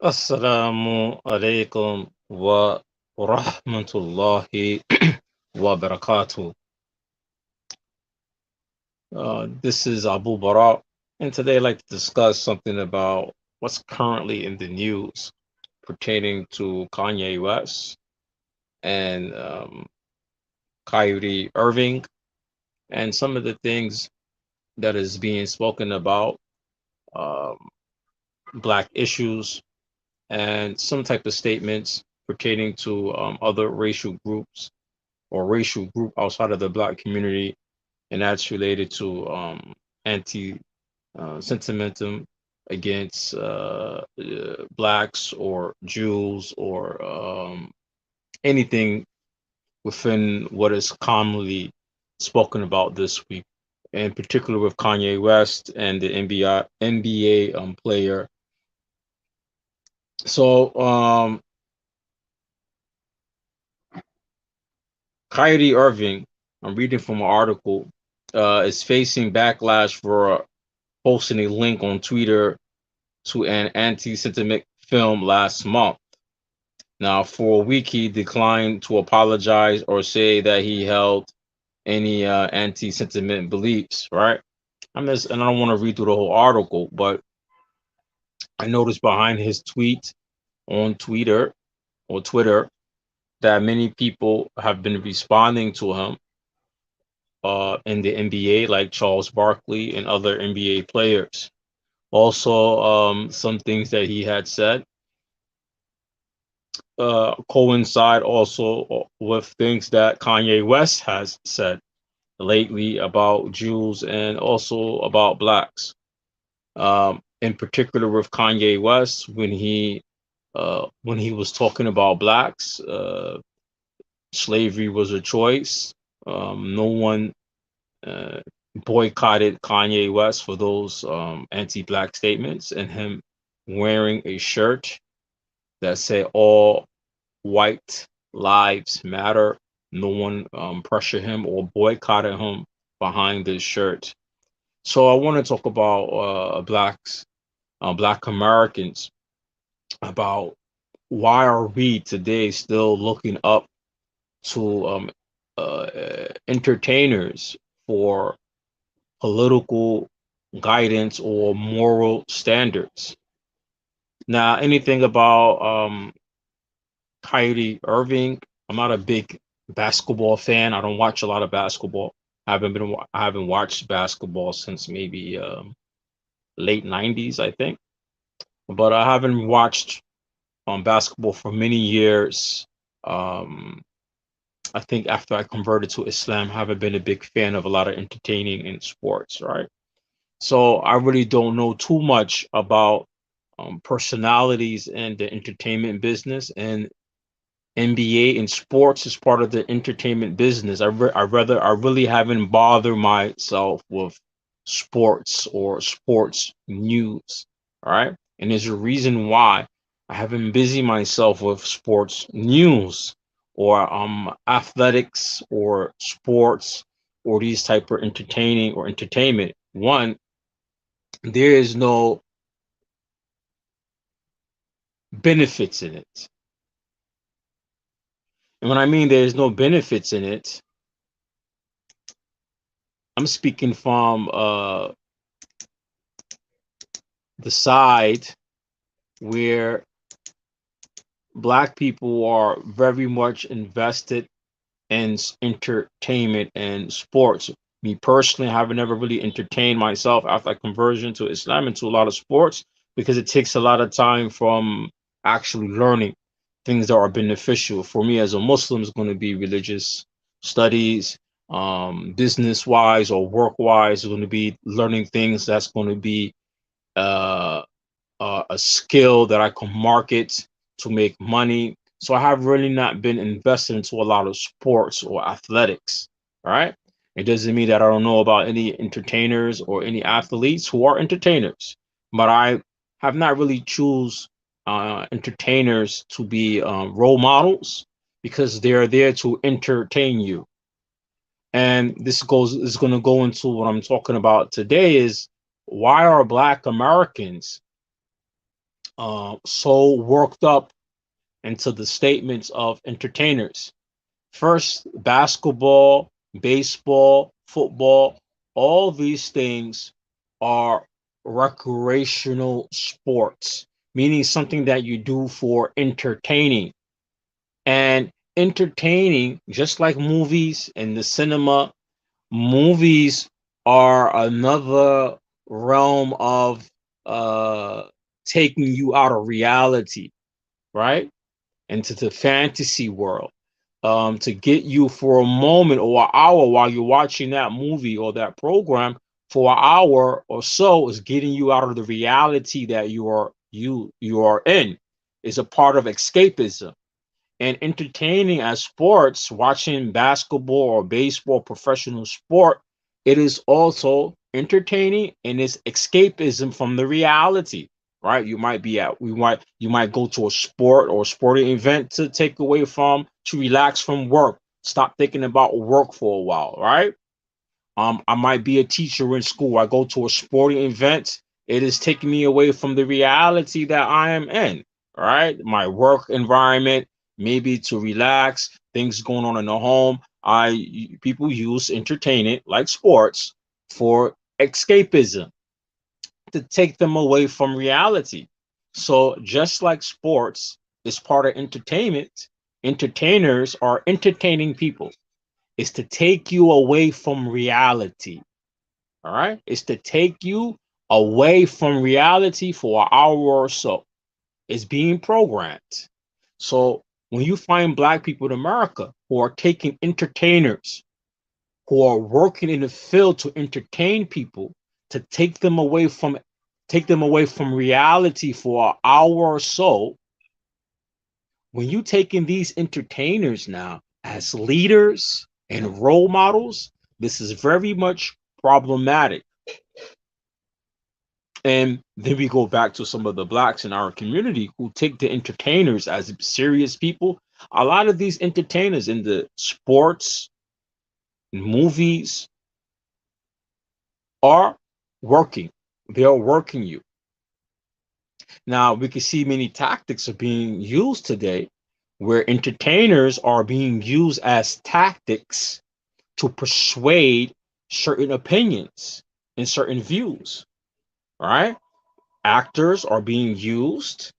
Assalamu alaikum wa rahmatullahi wa barakatuh. This is Abu Bara, and today I'd like to discuss something about what's currently in the news pertaining to Kanye West and Kyrie Irving and some of the things that is being spoken about, um, black issues, and some type of statements pertaining to other racial groups or racial group outside of the black community, and that's related to anti sentimentum against blacks or Jews or anything within what is commonly spoken about this week, in particular with Kanye West and the NBA player. So Kyrie Irving, I'm reading from an article, is facing backlash for posting a link on Twitter to an anti-Semitic film last month. Now, for a week, he declined to apologize or say that he held any anti-Semitic beliefs. Right? And I don't want to read through the whole article, but I noticed behind his tweet on Twitter that many people have been responding to him in the NBA, like Charles Barkley and other NBA players. Also, some things that he had said coincide also with things that Kanye West has said lately about Jews and also about blacks. In particular, with Kanye West, when he was talking about blacks, slavery was a choice. No one uh, boycotted Kanye West for those anti-black statements and him wearing a shirt that said all white lives matter. No one pressured him or boycotted him behind this shirt. So I want to talk about black Americans, about why are we today still looking up to entertainers for political guidance or moral standards. Now, anything about Kyrie Irving, I'm not a big basketball fan. I don't watch a lot of basketball. I haven't watched basketball since maybe late '90s, I think. But I haven't watched basketball for many years. Um, I think after I converted to Islam, I haven't been a big fan of a lot of entertaining in sports, right? So I really don't know too much about personalities in the entertainment business, and NBA and sports is part of the entertainment business. I really haven't bothered myself with sports or sports news. All right. And there's a reason why I haven't busy myself with sports news or athletics or sports or these type of entertaining or entertainment. One, there is no benefits in it. And when I mean there's no benefits in it, I'm speaking from the side where black people are very much invested in entertainment and sports. Me personally, I haven't never really entertained myself after conversion to Islam into a lot of sports because it takes a lot of time from actually learning things that are beneficial for me as a Muslim. Is going to be religious studies, business wise or work wise. Is going to be learning things that's going to be uh, a skill that I can market to make money. So I have really not been invested into a lot of sports or athletics. All right. It doesn't mean that I don't know about any entertainers or any athletes who are entertainers, but I have not really choose entertainers to be role models because they're there to entertain you. And this goes is going to go into what I'm talking about today is why are Black Americans so worked up into the statements of entertainers. First, basketball, baseball, football, all these things are recreational sports, meaning something that you do for entertaining. And entertaining, just like movies and the cinema, movies are another realm of uh, taking you out of reality, right? Into the fantasy world, to get you for a moment or an hour while you're watching that movie or that program. For an hour or so is getting you out of the reality that you are in. Is a part of escapism. And entertaining as sports, watching basketball or baseball, professional sport, it is also entertaining and it's escapism from the reality, right? You might go to a sport or sporting event to take away from, to relax from work, stop thinking about work for a while, right? I might be a teacher in school. I go to a sporting event. It is taking me away from the reality that I am in, right? My work environment, maybe to relax, things going on in the home. People use entertainment like sports for escapism to take them away from reality. So just like sports is part of entertainment, entertainers are entertaining people. Is to take you away from reality. All right. It's to take you away from reality for an hour or so. It's being programmed. So when you find black people in America who are taking entertainers, who are working in the field to entertain people, to take them away from reality for an hour or so, when you taking these entertainers now as leaders and role models, this is very much problematic. And then we go back to some of the blacks in our community who take the entertainers as serious people. A lot of these entertainers in the sports, movies are working. They are working you. Now, we can see many tactics are being used today where entertainers are being used as tactics to persuade certain opinions and certain views, right? Actors are being used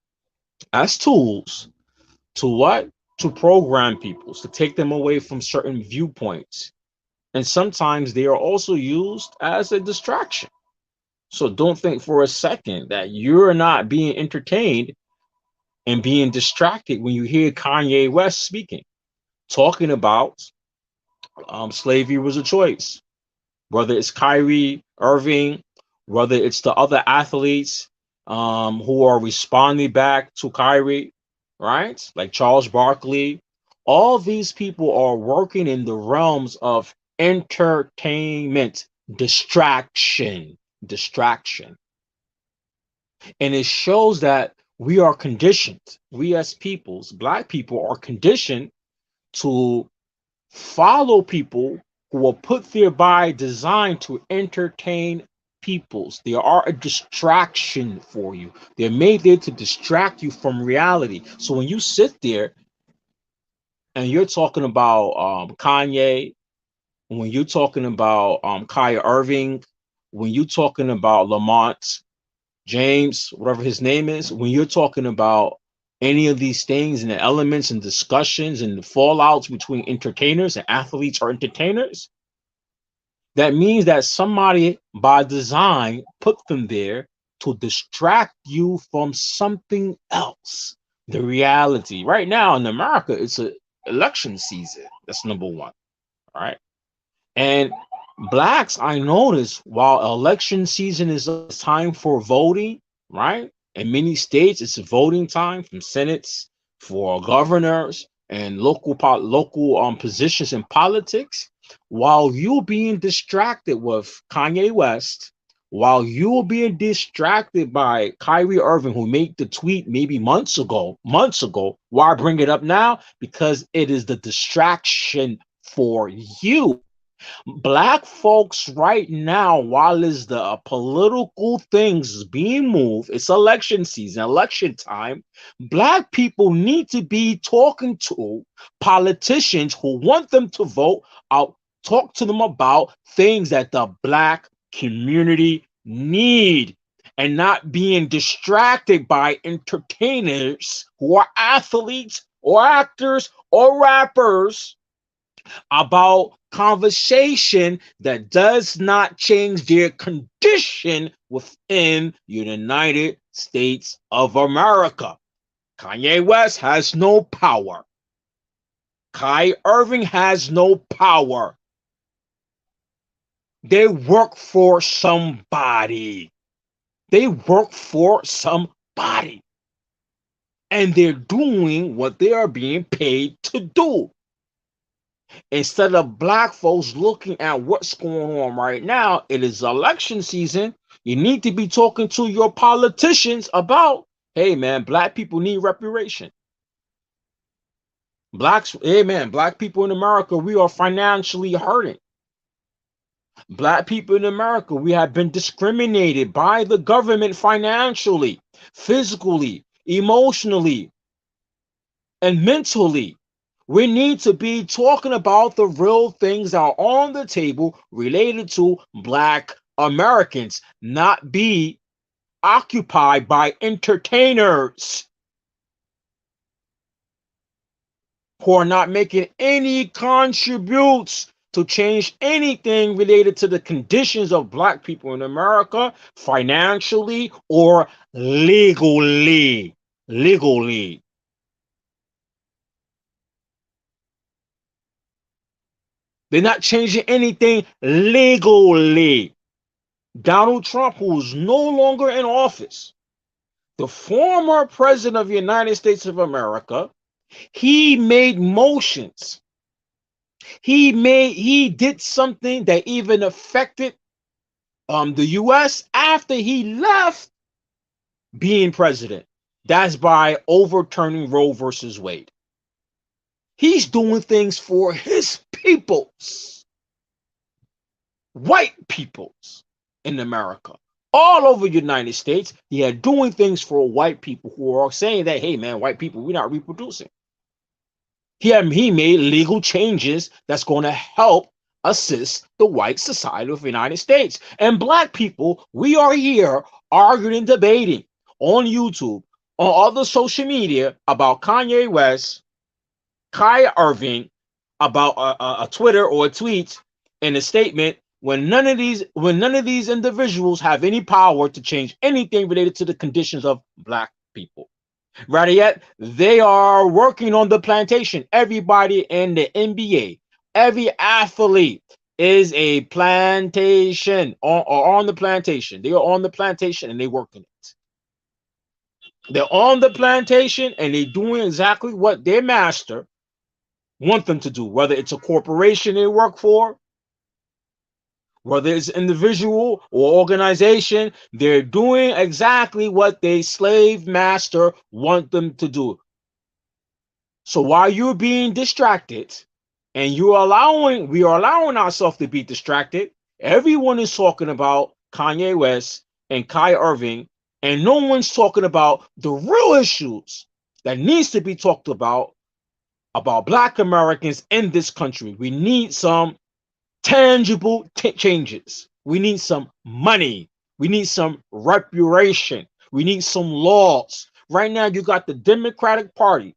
as tools to what? To program people, to take them away from certain viewpoints. And sometimes they are also used as a distraction. So don't think for a second that you're not being entertained and being distracted when you hear Kanye West speaking, talking about slavery was a choice. Whether it's Kyrie Irving, whether it's the other athletes who are responding back to Kyrie, right? Like Charles Barkley. All these people are working in the realms of entertainment, distraction. And it shows that we are conditioned, we as peoples, black people are conditioned to follow people who are put there by design to entertain peoples. They are a distraction for you. They're made there to distract you from reality. So when you sit there and you're talking about Kanye, when you're talking about Kyrie Irving, when you're talking about Lamont James, whatever his name is, when you're talking about any of these things and the elements and discussions and the fallouts between entertainers and athletes or entertainers, that means that somebody by design put them there to distract you from something else. The reality. Right now in America, it's an election season. That's number one. All right. And blacks, I notice while election season is time for voting, right? In many states, it's voting time from senates for governors and local positions in politics. While you're being distracted with Kanye West, while you're being distracted by Kyrie Irving, who made the tweet maybe months ago. Why bring it up now? Because it is the distraction for you. Black folks right now, while is the political things being moved, it's election season, election time. Black people need to be talking to politicians who want them to vote out, talk to them about things that the black community need, and not being distracted by entertainers who are athletes or actors or rappers about conversation that does not change their condition within the United States of America. Kanye West has no power. Kai Irving has no power. They work for somebody. They work for somebody. And they're doing what they are being paid to do. Instead of black folks looking at what's going on right now, it is election season. You need to be talking to your politicians about, hey man, black people need reparation. Blacks, hey man, black people in America, we are financially hurting. Black people in America, we have been discriminated by the government financially, physically, emotionally, and mentally. We need to be talking about the real things that are on the table related to black Americans, not be occupied by entertainers who are not making any contributes to change anything related to the conditions of black people in America financially or legally. Legally. They're not changing anything legally. Donald Trump, who's no longer in office, the former president of the United States of America, he made motions. He did something that even affected the US after he left being president. That's by overturning Roe versus Wade. He's doing things for his peoples, white peoples in America. All over the United States, he had doing things for white people who are saying that, hey man, white people, we're not reproducing. He made legal changes that's going to help assist the white society of the United States. And black people, we are here arguing and debating on YouTube, on other social media about Kanye West, Kai Irving, about a Twitter or a tweet and a statement when none of these individuals have any power to change anything related to the conditions of black people. Right yet, they are working on the plantation. Everybody in the NBA, every athlete is a plantation on the plantation. They are on the plantation and they working it. They're on the plantation and they're doing exactly what their master want them to do, whether it's a corporation they work for, whether it's individual or organization, they're doing exactly what their slave master want them to do. So while you're being distracted and we are allowing ourselves to be distracted, everyone is talking about Kanye West and Kai Irving, and no one's talking about the real issues that needs to be talked about black Americans in this country. We need some tangible changes. We need some money. We need some reparation. We need some laws. Right now, you got the Democratic Party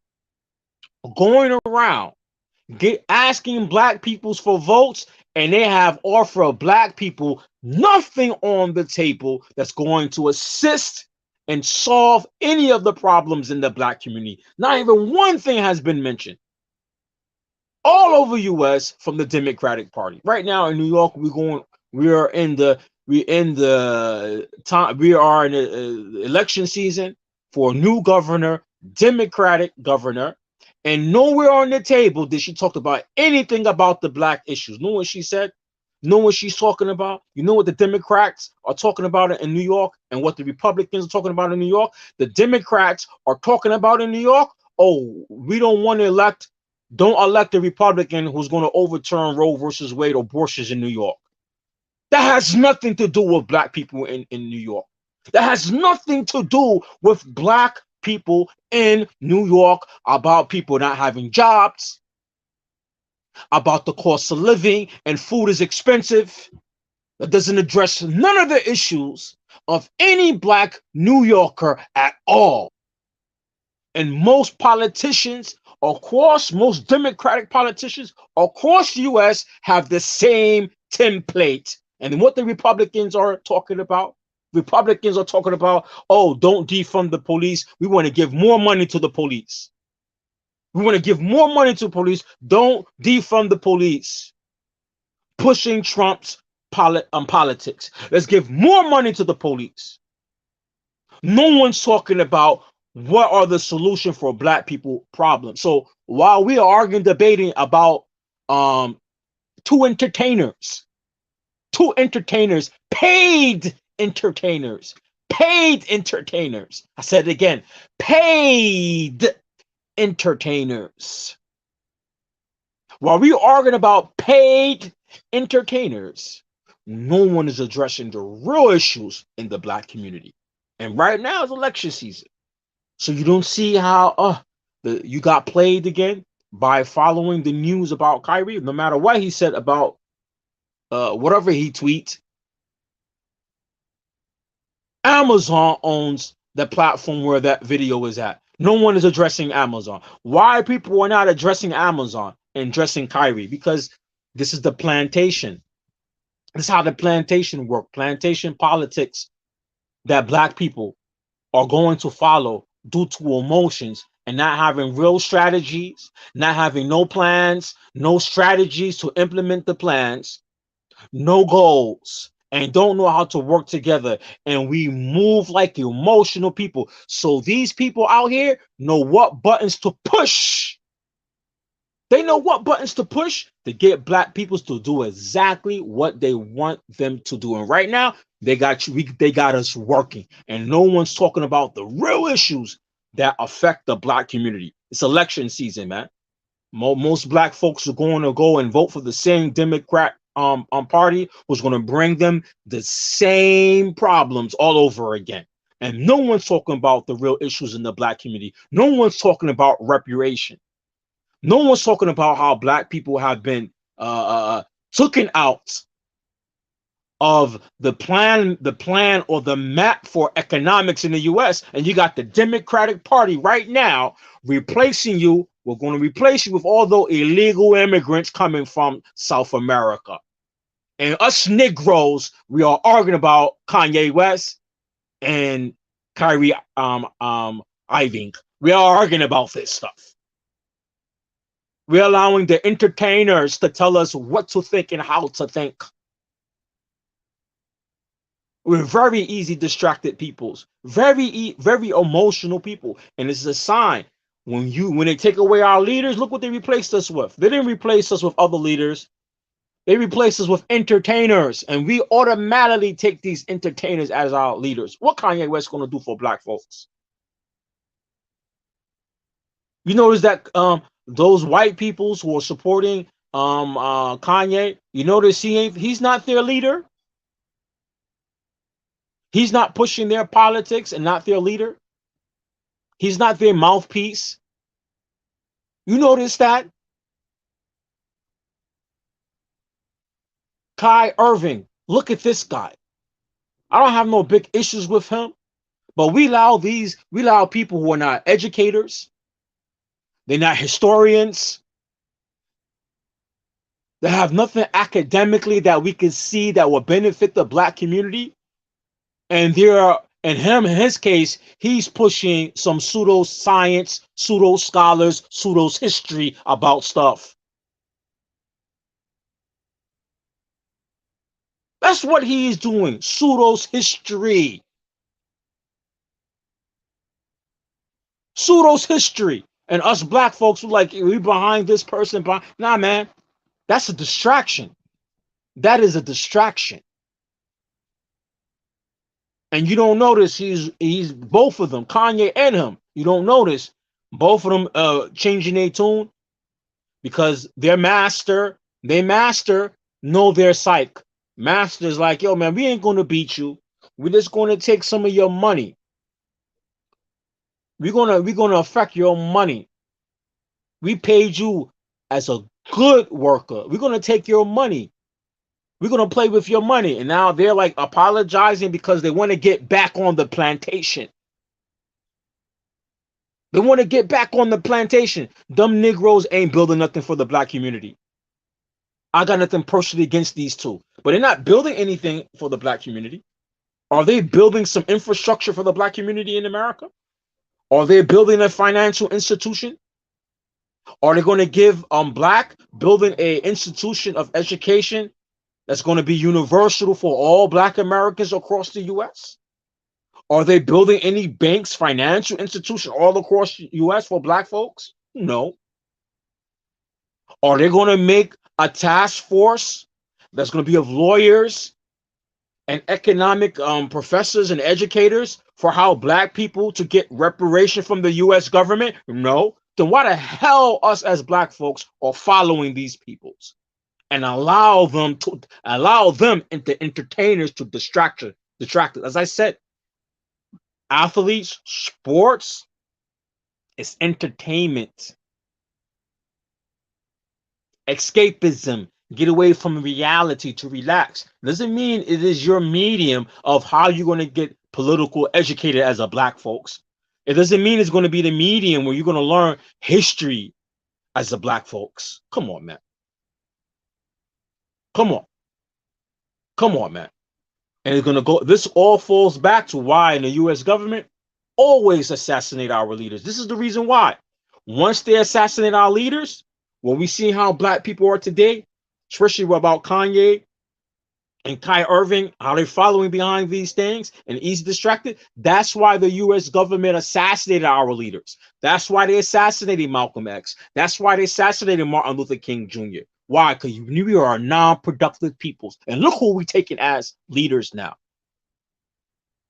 going around asking black peoples for votes, and they have offered black people nothing on the table that's going to assist and solve any of the problems in the black community. Not even one thing has been mentioned. All over US from the Democratic Party. Right now in New York, we are in the election season for a new governor, Democratic governor, and nowhere on the table did she talk about anything about the black issues. Know what she said? Know what she's talking about? You know what the Democrats are talking about in New York and what the Republicans are talking about in New York? The Democrats are talking about in New York, oh, we don't want to elect Don't elect a Republican who's going to overturn Roe versus Wade or abortions in New York. That has nothing to do with black people in New York. That has nothing to do with black people in New York, about people not having jobs, about the cost of living and food is expensive. That doesn't address none of the issues of any black New Yorker at all. And most politicians most Democratic politicians across the US have the same template. And what the Republicans are talking about, Republicans are talking about, oh, don't defund the police. We want to give more money to the police. We want to give more money to police. Don't defund the police. Pushing Trump's politics. Let's give more money to the police. No one's talking about what are the solution for black people problems. So while we are arguing, debating about two entertainers, paid entertainers, paid entertainers. I said it again, paid entertainers. While we are arguing about paid entertainers, no one is addressing the real issues in the black community. And right now is election season. So you don't see how you got played again by following the news about Kyrie. No matter what he said about whatever he tweets, Amazon owns the platform where that video is at. No one is addressing Amazon. Why people are not addressing Amazon and addressing Kyrie? Because this is the plantation. This is how the plantation work. Plantation politics that black people are going to follow due to emotions and not having real strategies, not having no plans, no strategies to implement the plans, no goals, and don't know how to work together. And we move like emotional people. So these people out here know what buttons to push. They know what buttons to push to get black people to do exactly what they want them to do. And right now, they got us working, and no one's talking about the real issues that affect the black community. It's election season, man. Most black folks are going to go and vote for the same Democrat party, who's going to bring them the same problems all over again. And no one's talking about the real issues in the black community. No one's talking about reparation. No one's talking about how black people have been taken out of the plan or the map for economics in the US. And you got the Democratic Party right now replacing you. We're going to replace you with all those illegal immigrants coming from South America. And us Negroes, we are arguing about Kanye West and Kyrie Irving. We are arguing about this stuff. We're allowing the entertainers to tell us what to think and how to think. We're very easy distracted peoples, very emotional people, and this is a sign. When they take away our leaders, look what they replaced us with. They didn't replace us with other leaders. They replaced us with entertainers, and we automatically take these entertainers as our leaders. What Kanye West going to do for black folks? You notice that those white peoples who are supporting Kanye, you notice he's not their leader. He's not pushing their politics and not their leader. He's not their mouthpiece. You notice that? Kai Irving, look at this guy. I don't have no big issues with him, but we allow people who are not educators, they're not historians, they have nothing academically that we can see that will benefit the black community. And in his case, he's pushing some pseudo science, pseudo scholars, pseudo history about stuff. That's what he's doing, pseudo history. Pseudo history. And us black folks were like, we behind this person. Nah, man, that's a distraction. That is a distraction. And you don't notice he's both of them, Kanye and him. You don't notice both of them changing their tune. because their master know their psyche. Master's like, yo, man, we ain't gonna beat you. We're just gonna take some of your money. We're gonna affect your money. We paid you as a good worker. We're gonna take your money. We're gonna play with your money. And now they're like apologizing because they want to get back on the plantation. They want to get back on the plantation. Them Negroes ain't building nothing for the black community. I got nothing personally against these two, but they're not building anything for the black community. Are they building some infrastructure for the black community in America? Are they building a financial institution? Are they going to give black building a institution of education that's going to be universal for all black Americans across the US? Are they building any banks, financial institution all across the US for black folks? No. Are they going to make a task force that's going to be of lawyers and economic professors and educators for how black people to get reparation from the US government? No. Then why the hell us as black folks are following these peoples and allow them into entertainers to distract us? As I said, athletes, sports, is entertainment, escapism, get away from reality to relax. Doesn't mean it is your medium of how you're going to get political educated as a black folks. It doesn't mean it's going to be the medium where you're going to learn history as a black folks. Come on, man. Come on. Come on, man. And it's going to go, this all falls back to why in the US government always assassinate our leaders. This is the reason why. Once they assassinate our leaders, when we see how black people are today, especially about Kanye and Kai Irving, how they're following behind these things and easy distracted, that's why the US government assassinated our leaders. That's why they assassinated Malcolm X. That's why they assassinated Martin Luther King Jr. Why? Because we are non-productive peoples. And look who we taking as leaders now.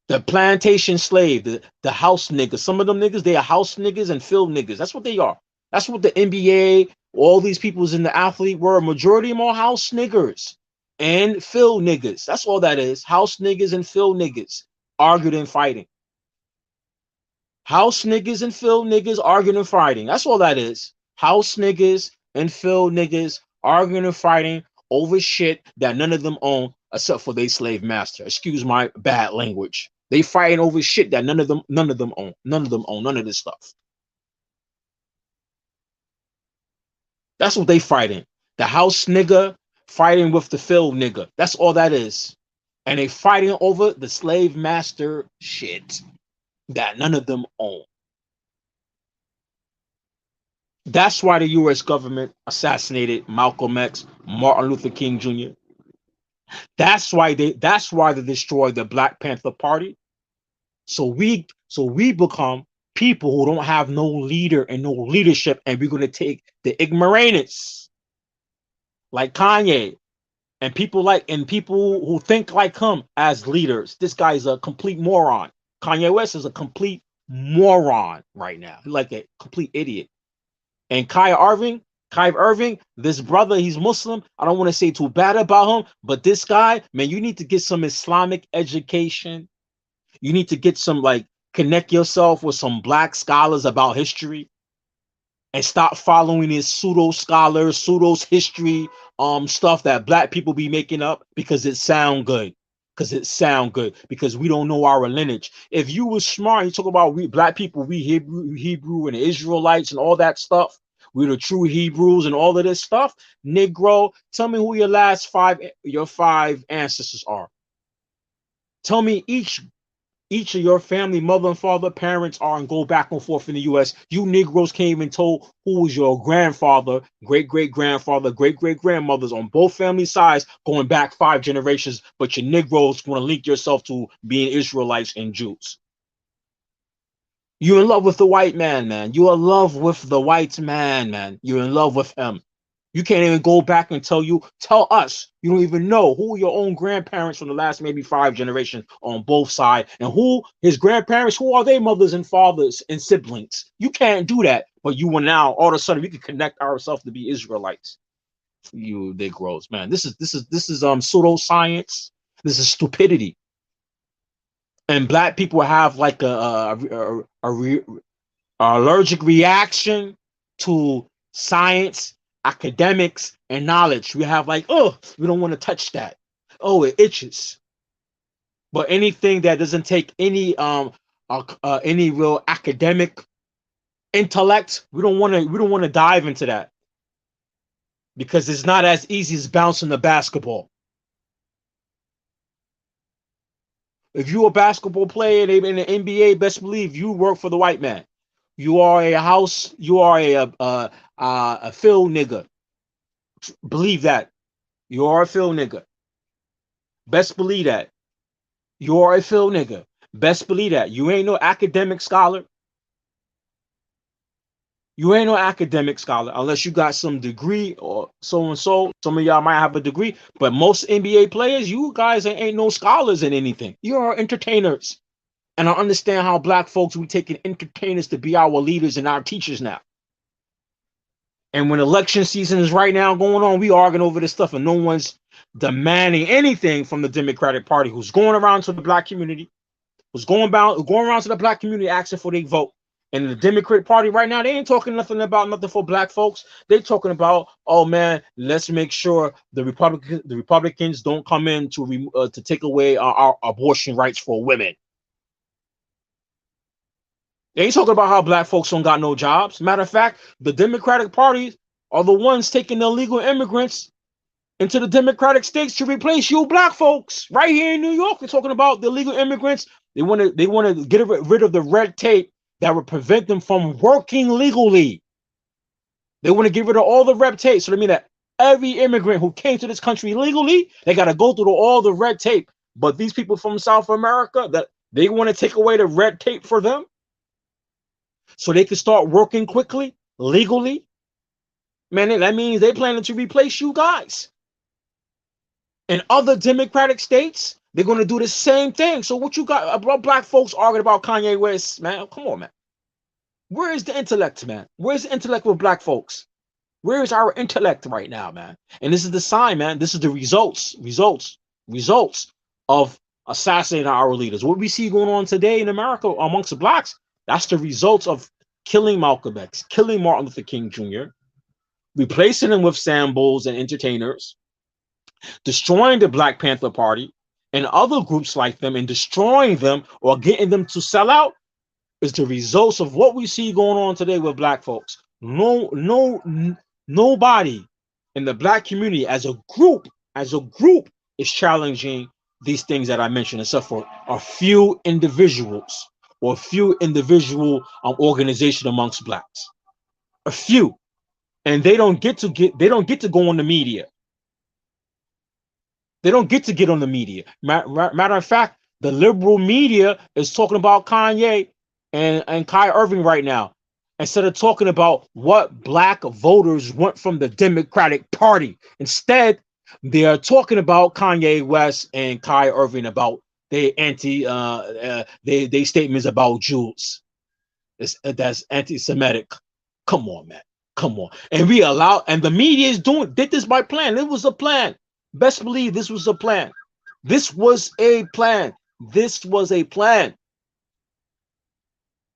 The plantation slave, the house niggas. Some of them niggas, they are house niggas and field niggas. That's what they are. That's what the NBA, all these peoples in the athlete world, majority of them are house niggers and field niggas. That's all that is. House niggas and field niggas arguing and fighting. House niggas and field niggas arguing and fighting. That's all that is. House niggas and field niggas arguing and fighting over shit that none of them own except for their slave master. Excuse my bad language. They fighting over shit that none of them own. None of them own none of this stuff. That's what they fighting. The house nigga fighting with the field nigga. That's all that is. And they fighting over the slave master shit that none of them own. That's why the US government assassinated Malcolm X, Martin Luther King Jr. That's why they destroyed the Black Panther Party. So we become people who don't have no leader and no leadership, and we're gonna take the ignoramus like Kanye and people who think like him as leaders. This guy's a complete moron. Kanye West is a complete moron right now. He's like a complete idiot. And Kai Irving, this brother, he's Muslim. I don't want to say too bad about him, but this guy, man, you need to get some Islamic education. You need to get some, like, connect yourself with some black scholars about history and stop following this pseudo scholars, pseudo history stuff that black people be making up because it sound good. Because we don't know our lineage. If you were smart, you talk about we black people, we Hebrew and the Israelites and all that stuff. We're the true Hebrews and all of this stuff. Negro, tell me who your five ancestors are. Tell me each of your family, mother and father, parents are, and go back and forth in the US. You Negroes came and told who was your grandfather, great-great-grandfather, great-great-grandmothers on both family sides, going back 5 generations, but your Negroes want to link yourself to being Israelites and Jews. You're in love with the white man, man. You're in love with the white man, man. You're in love with him. You can't even go back and tell us. You don't even know who your own grandparents from the last maybe 5 generations on both sides, and who his grandparents, who are their mothers and fathers and siblings. You can't do that, but you will now all of a sudden we can connect ourselves to be Israelites. You Negroes, man. This is pseudoscience. This is stupidity. And black people have like a allergic reaction to science, academics, and knowledge. We have like, oh, we don't want to touch that. Oh, it itches. But anything that doesn't take any real academic intellect, we don't want to dive into that because it's not as easy as bouncing the basketball. If you're a basketball player in the NBA, best believe you work for the white man. You are a field nigga. Believe that. You are a field nigga. Best believe that. You are a field nigga. Best believe that. You ain't no academic scholar. You ain't no academic scholar unless you got some degree or so and so. Some of y'all might have a degree, but most NBA players, you guys ain't no scholars in anything. You are entertainers. And I understand how black folks, we taking entertainers to be our leaders and our teachers now. And when election season is right now going on, we arguing over this stuff and no one's demanding anything from the Democratic Party, who's going around to the black community, who's going around to the black community asking for their vote. And the Democratic Party right now, they ain't talking nothing for black folks. They talking about, oh man, let's make sure the Republicans don't come in to take away our abortion rights for women. They ain't talking about how black folks don't got no jobs. Matter of fact, the Democratic Party are the ones taking the illegal immigrants into the Democratic states to replace you black folks. Right here in New York, they're talking about the illegal immigrants. They want to get rid of the red tape that would prevent them from working legally. They want to get rid of all the red tape. So that means that every immigrant who came to this country legally, they got to go through all the red tape. But these people from South America, that they want to take away the red tape for them, so they can start working quickly, legally. Man, that means they're planning to replace you guys. In other Democratic states, they're going to do the same thing. So what you got about black folks arguing about Kanye West, man? Come on, man. Where is the intellect, man? Where's the intellect with black folks? Where is our intellect right now, man? And this is the sign, man. This is the results of assassinating our leaders. What we see going on today in America amongst the blacks, that's the results of killing Malcolm X, killing Martin Luther King Jr., replacing them with symbols and entertainers, destroying the Black Panther Party and other groups like them, and destroying them or getting them to sell out is the results of what we see going on today with black folks. Nobody in the black community as a group is challenging these things that I mentioned, except for a few individuals or a few individual organization amongst blacks. A few. And they don't get to go on the media. They don't get to get on the media. Matter of fact, the liberal media is talking about Kanye and Kai Irving right now, instead of talking about what black voters want from the Democratic Party. Instead, they are talking about Kanye West and Kai Irving about their they statements about Jews. That's anti-Semitic. Come on, man. Come on. And the media did this by plan. It was a plan. Best believe this was a plan. This was a plan. This was a plan.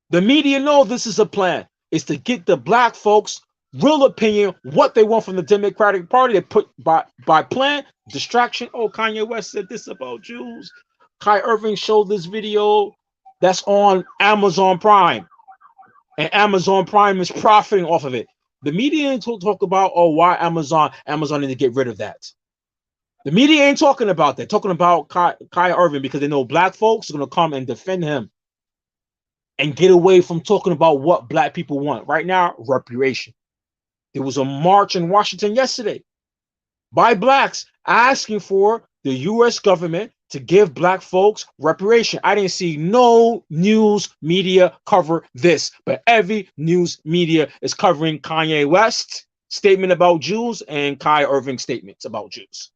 The media know this is a plan. It's to get the black folks real opinion, what they want from the Democratic Party. They put by plan, distraction. Oh, Kanye West said this about Jews. Kai Irving showed this video that's on Amazon Prime. And Amazon Prime is profiting off of it. The media ain't talk about, oh, why Amazon need to get rid of that. The media ain't talking about that. Talking about Kai Irving, because they know black folks are going to come and defend him and get away from talking about what black people want. Right now, reparation. There was a march in Washington yesterday by blacks asking for the U.S. government to give black folks reparation. I didn't see no news media cover this, but every news media is covering Kanye West statement about Jews and Kai Irving's statements about Jews.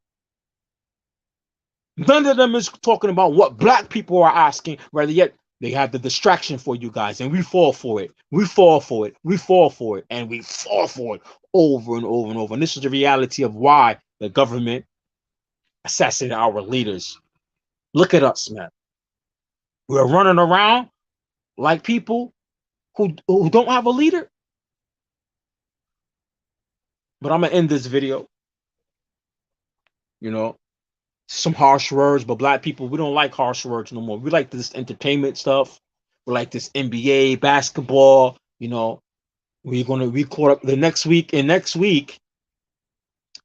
None of them is talking about what black people are asking, rather yet they have the distraction for you guys, and we fall for it. We fall for it. We fall for it. And we fall for it over and over and over. And this is the reality of why the government assassinated our leaders. Look at us, man. We're running around like people who don't have a leader. But I'm gonna end this video. You know, some harsh words, but black people, we don't like harsh words no more. We like this entertainment stuff. We like this NBA basketball. You know, we caught up the next week. And next week,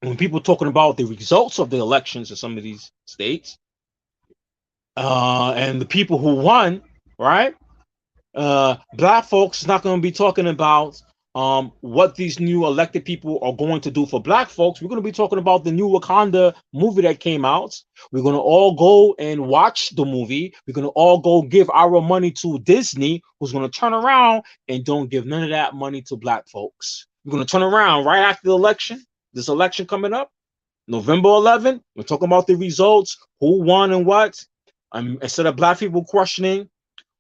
when people talking about the results of the elections in some of these states, and the people who won, right? Black folks is not going to be talking about what these new elected people are going to do for black folks. We're going to be talking about the new Wakanda movie that came out. We're going to all go and watch the movie. We're going to all go give our money to Disney, who's going to turn around and don't give none of that money to black folks. We're going to turn around right after the election, this election coming up, November 11th. We're talking about the results, who won and what. Instead of black people questioning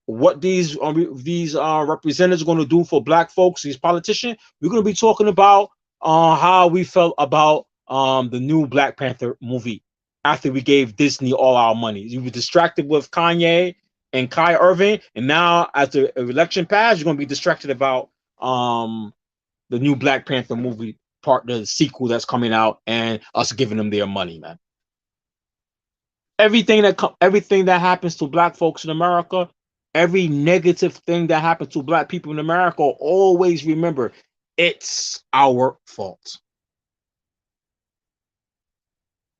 what these representatives are going to do for black folks, these politicians, we're going to be talking about how we felt about the new Black Panther movie after we gave Disney all our money. You were distracted with Kanye and Kai Irving, and now after election passed, you're going to be distracted about the new Black Panther movie the sequel that's coming out, and us giving them their money, man. Everything that happens to black folks in America, every negative thing that happens to black people in America, always remember it's our fault.